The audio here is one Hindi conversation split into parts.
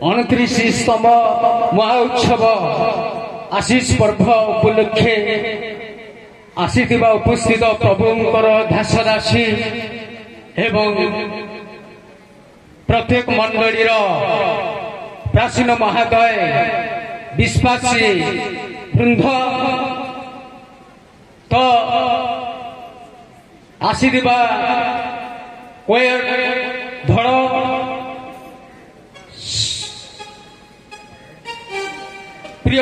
29तम महाउत्सव आशीष पर्व उपलक्षे आसीथिबा उपस्थित प्रभुंकर दासदासी एवं प्रत्येक मंडलीर प्राचीन महादय विश्वासी वृंद तो आसीथिबा कोयर धड़ प्रिय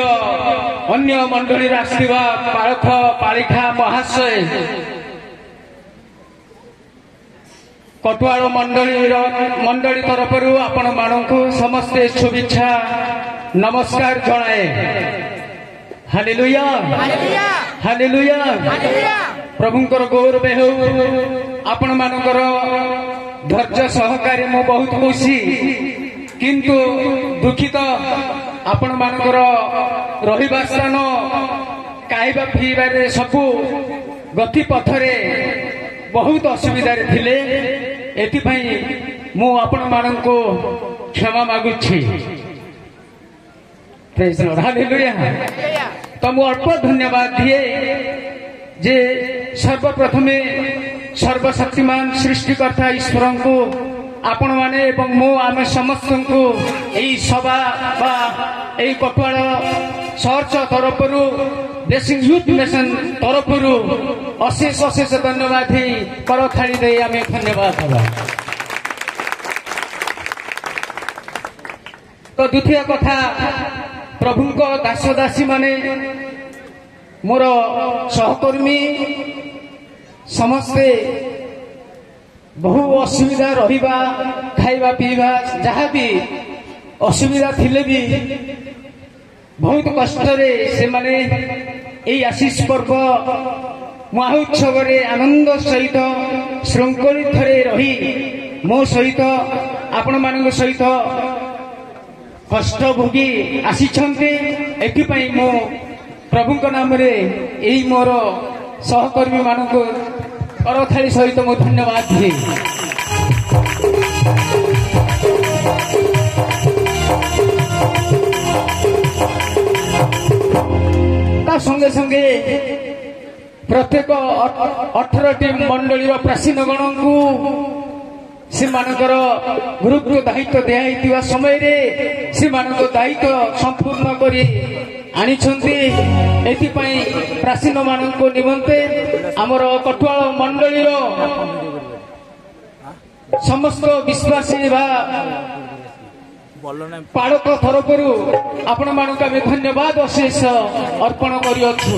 अन्य मंडली आसथिबा पारख पालिखा महाशय कटुआड़ मंडली तरफ आपण मानू समस्ते शुभेच्छा नमस्कार जनाए। Hallelujah hallelujah. प्रभुंकर गौरव हो आपण मानकर धैर्य सहकारी मु बहुत खुशी किंतु दुखित आपण मानकर रहिबा स्थान खाइबा पीबारे सबू गति पथरे बहुत असुविधा थिले एथिपाई मु आपण माननको क्षमा मागुछि। Praise Lord hallelujah. तो मु अल्प धन्यवाद दिए जे सर्वप्रथमे सर्वशक्तिमान सृष्टिकर्ता ईश्वर को आपण माने एवं मु आमे समस्त को एई सभा बा एई कटुआड़ चर्च तरफरु ब्लेसिंग यूथ मिशन तरफरु अशेष अशेष धन्यवाद ही कर थाली दे आमे धन्यवाद हवा। तो द्वितीय कथा प्रभुंक दासदासी माने मोर सहकर्मी समस्ते बहु असुविधा रहिबा खाइबा पीबा जहाँ भी असुविधा थिले भी बहुत कष्ट से माने एई आशीष पर्व महोत्सव आनंद सहित श्रृंखलित रही मो सहित आपण मान सहित कष्ट भोगी आसीछन्ते। एथिपाई मो प्रभुंक नाम रे एई मोर सहकर्मी मानक करथाली सहित मो धन्यवाद दिए। ता संगे संगे प्रत्येक 18टी मंडलीर प्राचीन गण को से मानकर गुरुत्व दायित्व दिया समय रे से मानक दायित्व संपूर्ण करी आनिछन्ति। एथिपाई प्राचीन मानक निमंते आमर कटुआड़ मंडलीर समस्त विश्वासी बा पाड़क तरफरु आपण मानक आमे धन्यवाद अशेष अर्पण करियछु।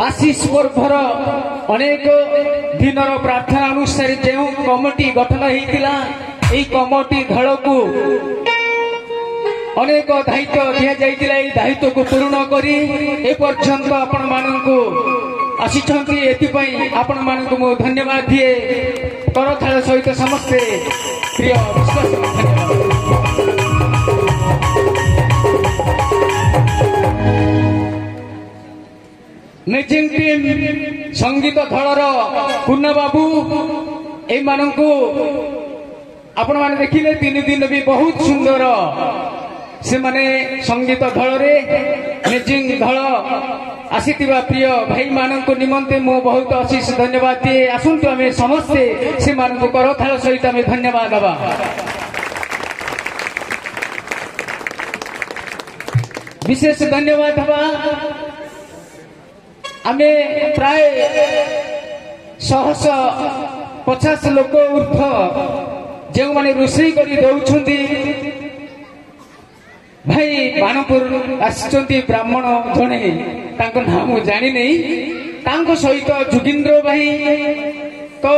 आशीष पर्वर अनेक दिनर प्रार्थना अनुसार जो कमिटी गठन होता यही कमिटी दल को अनेक दायित्व दि जाइतिला एई दायित्व को पूर्ण करी ए पर्यंत आपण मानकु आसीछन्ति। एथिपाई आपण मानकु मो धन्यवाद दिए करथाल सहित समस्ते प्रिय विश्वास धन्यवाद। मैचिंग टीम संगीत दलर कुन्ना बाबू ए मानकु आपण माने देखिले 3 दिन भी बहुत सुंदर से माने संगीत दल रे मैचिंग दल आसीथिबा प्रिय भाई मानकु निमंते मो बहुत अशेष धन्यवाद दिए। आसंतु आमे समस्ते से मानकु करथाल सहित आमे धन्यवाद दबा। विशेष धन्यवाद दबा आमे प्राय 150 लोक ऊर्ध जो माने रोषे करी दौछन्ति भाई बानपुर आसिचन्ति ब्राह्मण जने तांको नाम जानि नै तांको सहित जोगीन्द्र भाई तो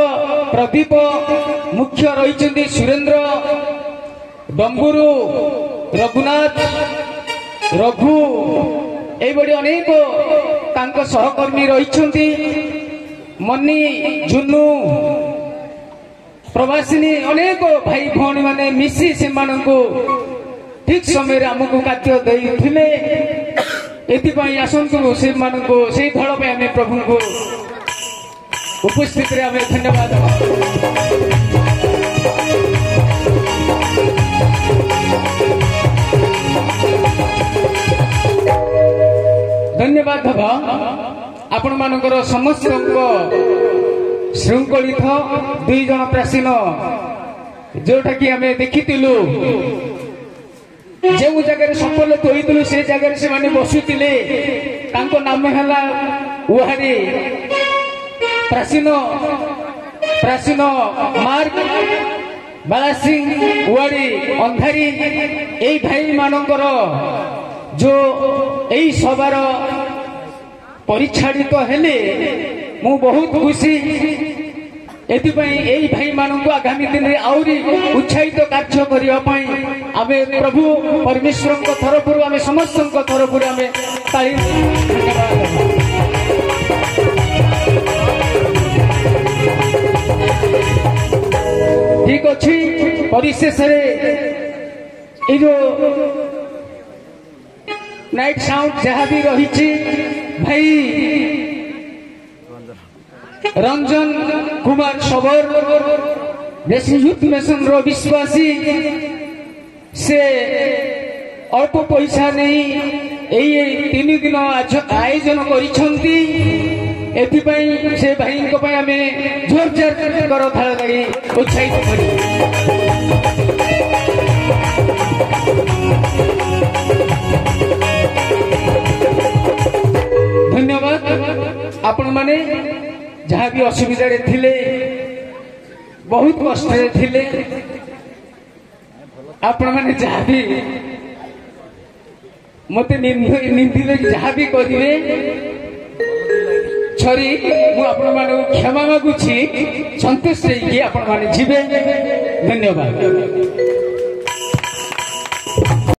प्रदीप मुख्य रहिचन्ति सुरेंद्र डम्बुरु रघुनाथ रघु ए बड़ी अनेक तांको सहकर्मी रहिचन्ति मनी जुन्नू प्रवासिनी अनेक भाई भौणी माने मिसी से मानकु ठीक समय आमको खाद्य देइथिले एथिपाई आसंतु से मानको से धड़ पे आमे प्रभु को उपस्थित रे आमे धन्यवाद धन्यवाद हबा आपण मानकर समस्त श्रृंखलित दुई जन प्राचीन जोटा कि आमे देखितिलु जो जगह सफल होइतिलु से जगह से माने बसुतिले तांको नाम हला उहारी प्राचीन प्राचीन मार्ग बाला सिंह उहारी अंधारी एई भाई मानकर जो एई सभार परिच्छादित हेले मु बहुत खुशी एथिपाई एई भाई माननको आगामी दिन रे आउरी उत्साहित कार्य करिया पई आमे प्रभु परमेश्वर को तरफरु आमे समस्त को तरफरु आमे ताली ठीक अछि परिशेष रे ए जो नाइट साउंड जहाँ भी रही भाई रंजन कुमार सबर देशी यूथ मिशन रो विश्वासी से अल्प पैसा नहीं यही 3 दिन आयोजन करिछंती एथिपाई से भाई को पय हमें जोरदार करो थाल लगी उत्साहित करी धन्यवाद आपण माने जहाँ भी असुविधा थिले बहुत कष्ट थिले आपण माने जहाँ भी मते निंदिले जहाँ भी करिवे छरी मु आपण माने क्षमा मागुछि संतोष रे कि आपण माने जीवे धन्यवाद।